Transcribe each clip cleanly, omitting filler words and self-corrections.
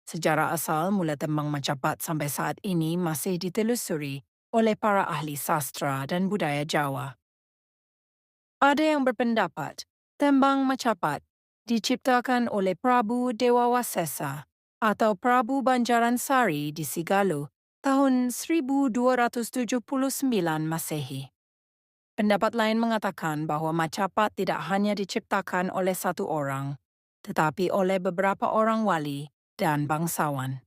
Sejarah asal mula tembang Macapat sampai saat ini masih ditelusuri oleh para ahli sastra dan budaya Jawa. Ada yang berpendapat tembang Macapat diciptakan oleh Prabu Dewa Wasesa atau Prabu Banjaran Sari di Sigalu tahun 1279 Masehi. Pendapat lain mengatakan bahwa Macapat tidak hanya diciptakan oleh satu orang, tetapi oleh beberapa orang wali dan bangsawan.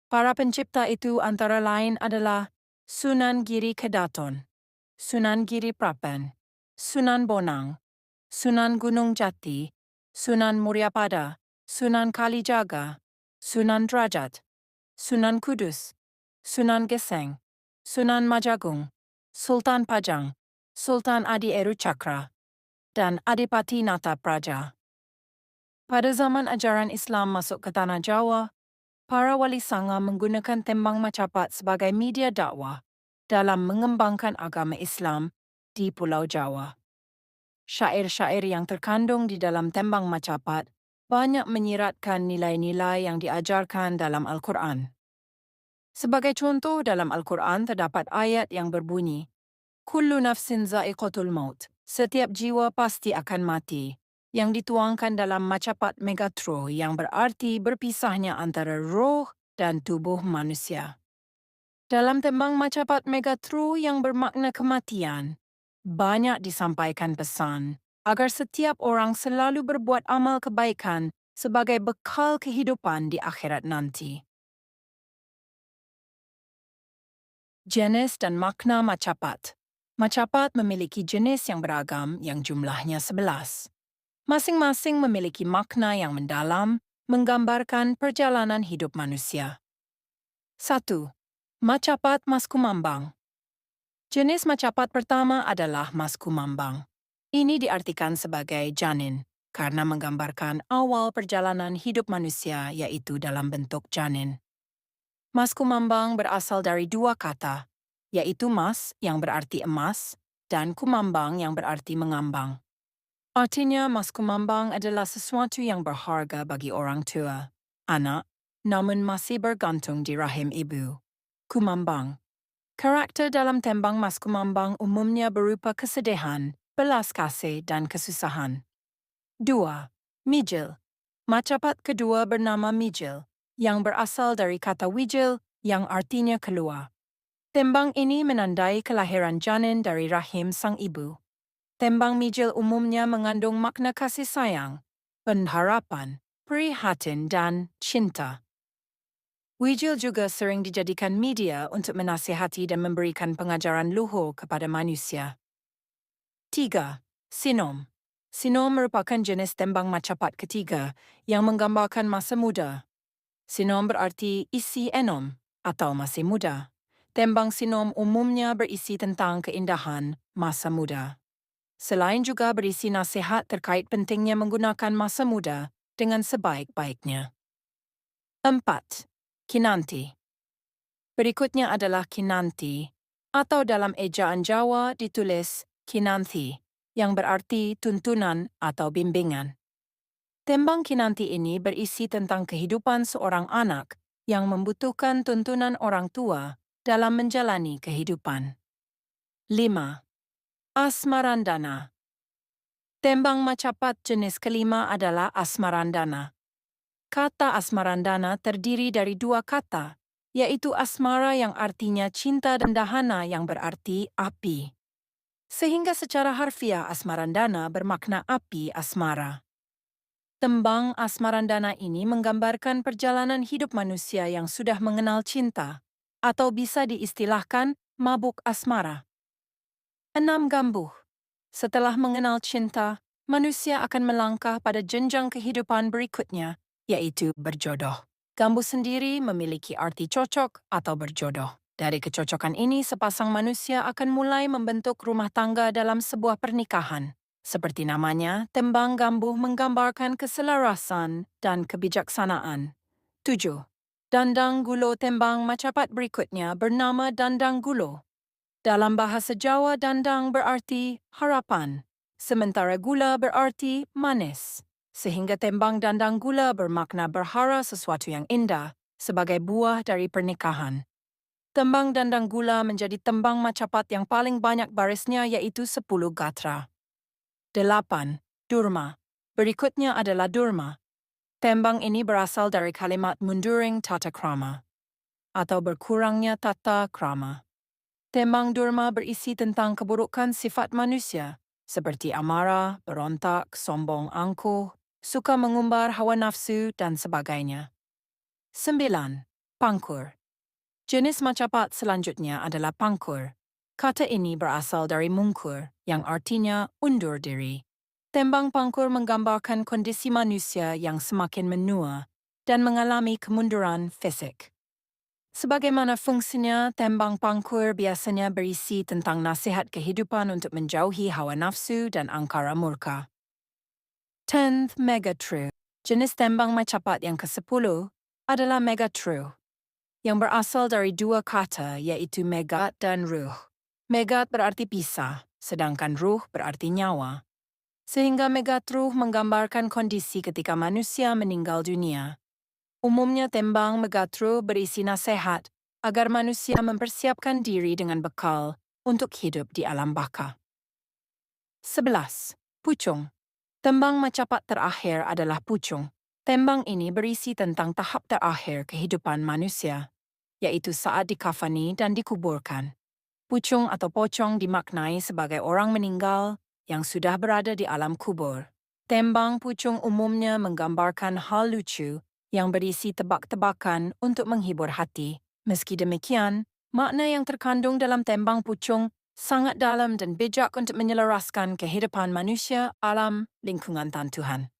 Para pencipta itu antara lain adalah Sunan Giri Kedaton, Sunan Giri Prapan, Sunan Bonang, Sunan Gunung Jati, Sunan Muryapada, Sunan Kalijaga, Sunan Derajat, Sunan Kudus, Sunan Geseng, Sunan Majagung, Sultan Pajang, Sultan Adi Eru Cakra, dan Adipati Nata Praja. Pada zaman ajaran Islam masuk ke Tanah Jawa, para wali sanga menggunakan tembang Macapat sebagai media dakwah dalam mengembangkan agama Islam di Pulau Jawa. Syair-syair yang terkandung di dalam tembang Macapat banyak menyiratkan nilai-nilai yang diajarkan dalam Al-Quran. Sebagai contoh, dalam Al-Quran terdapat ayat yang berbunyi, Kullu nafsin za'iqatul maut, setiap jiwa pasti akan mati, yang dituangkan dalam Macapat Megatro yang berarti berpisahnya antara roh dan tubuh manusia. Dalam tembang Macapat Megatro yang bermakna kematian, banyak disampaikan pesan agar setiap orang selalu berbuat amal kebaikan sebagai bekal kehidupan di akhirat nanti. Jenis dan makna Macapat. Macapat memiliki jenis yang beragam yang jumlahnya 11. Masing-masing memiliki makna yang mendalam, menggambarkan perjalanan hidup manusia. 1. Macapat Mas Kumambang. Jenis Macapat pertama adalah Mas Kumambang. Ini diartikan sebagai janin, karena menggambarkan awal perjalanan hidup manusia yaitu dalam bentuk janin. Mas Kumambang berasal dari dua kata, yaitu mas yang berarti emas dan kumambang yang berarti mengambang. Artinya, Mas Kumambang adalah sesuatu yang berharga bagi orang tua, anak, namun masih bergantung di rahim ibu. Kumambang. Karakter dalam tembang Mas Kumambang umumnya berupa kesedihan, belas kasih, dan kesusahan. 2. Mijil. Macapat kedua bernama Mijil, yang berasal dari kata wijil yang artinya keluar. Tembang ini menandai kelahiran janin dari rahim sang ibu. Tembang Mijil umumnya mengandung makna kasih sayang, pengharapan, prihatin, dan cinta. Wijil juga sering dijadikan media untuk menasihati dan memberikan pengajaran luhur kepada manusia. 3. Sinom. Sinom merupakan jenis tembang Macapat ketiga yang menggambarkan masa muda. Sinom berarti isi enom atau masih muda. Tembang sinom umumnya berisi tentang keindahan masa muda. Selain juga berisi nasihat terkait pentingnya menggunakan masa muda dengan sebaik-baiknya. 4. Kinanti. Berikutnya adalah kinanti, atau dalam ejaan Jawa ditulis kinanti, yang berarti tuntunan atau bimbingan. Tembang kinanti ini berisi tentang kehidupan seorang anak yang membutuhkan tuntunan orang tua dalam menjalani kehidupan. 5. Asmarandana. Tembang Macapat jenis kelima adalah Asmarandana. Kata Asmarandana terdiri dari dua kata, yaitu asmara yang artinya cinta dan dahana yang berarti api. Sehingga secara harfiah Asmarandana bermakna api asmara. Tembang Asmarandana ini menggambarkan perjalanan hidup manusia yang sudah mengenal cinta, atau bisa diistilahkan mabuk asmara. 6. Gambuh. Setelah mengenal cinta, manusia akan melangkah pada jenjang kehidupan berikutnya, yaitu berjodoh. Gambuh sendiri memiliki arti cocok atau berjodoh. Dari kecocokan ini, sepasang manusia akan mulai membentuk rumah tangga dalam sebuah pernikahan. Seperti namanya, tembang gambuh menggambarkan keselarasan dan kebijaksanaan. 7. Dandang Gulo. Tembang Macapat berikutnya bernama Dandang Gulo. Dalam bahasa Jawa, dandang berarti harapan, sementara gula berarti manis. sehingga tembang dandang gula bermakna berhara sesuatu yang indah sebagai buah dari pernikahan. Tembang dandang gula menjadi tembang macapat yang paling banyak barisnya iaitu 10 gatra. 8. Durma. Berikutnya adalah durma. Tembang ini berasal dari kalimat munduring tata krama atau berkurangnya tata krama. Tembang durma berisi tentang keburukan sifat manusia, seperti amarah, berontak, sombong angkuh, suka mengumbar hawa nafsu, dan sebagainya. 9. Pangkur. Jenis macapat selanjutnya adalah pangkur. Kata ini berasal dari mungkur, yang artinya undur diri. Tembang pangkur menggambarkan kondisi manusia yang semakin menua dan mengalami kemunduran fisik. Sebagaimana fungsinya, tembang pangkur biasanya berisi tentang nasihat kehidupan untuk menjauhi hawa nafsu dan angkara murka. 10th Megatrue. Jenis tembang macapat yang ke-10 adalah Megatrue, yang berasal dari dua kata yaitu megat dan ruh. Megat berarti pisah, sedangkan ruh berarti nyawa. Sehingga megatruh menggambarkan kondisi ketika manusia meninggal dunia. Umumnya tembang megatruh berisi nasihat agar manusia mempersiapkan diri dengan bekal untuk hidup di alam baka. 11. Pucung. Tembang macapat terakhir adalah pucung. Tembang ini berisi tentang tahap terakhir kehidupan manusia, yaitu saat dikafani dan dikuburkan. Pucung atau pocong dimaknai sebagai orang meninggal yang sudah berada di alam kubur. Tembang pucung umumnya menggambarkan hal lucu yang berisi tebak-tebakan untuk menghibur hati. Meski demikian, makna yang terkandung dalam tembang pucung sangat dalam dan bijak untuk menyelaraskan kehidupan manusia, alam, lingkungan dan Tuhan.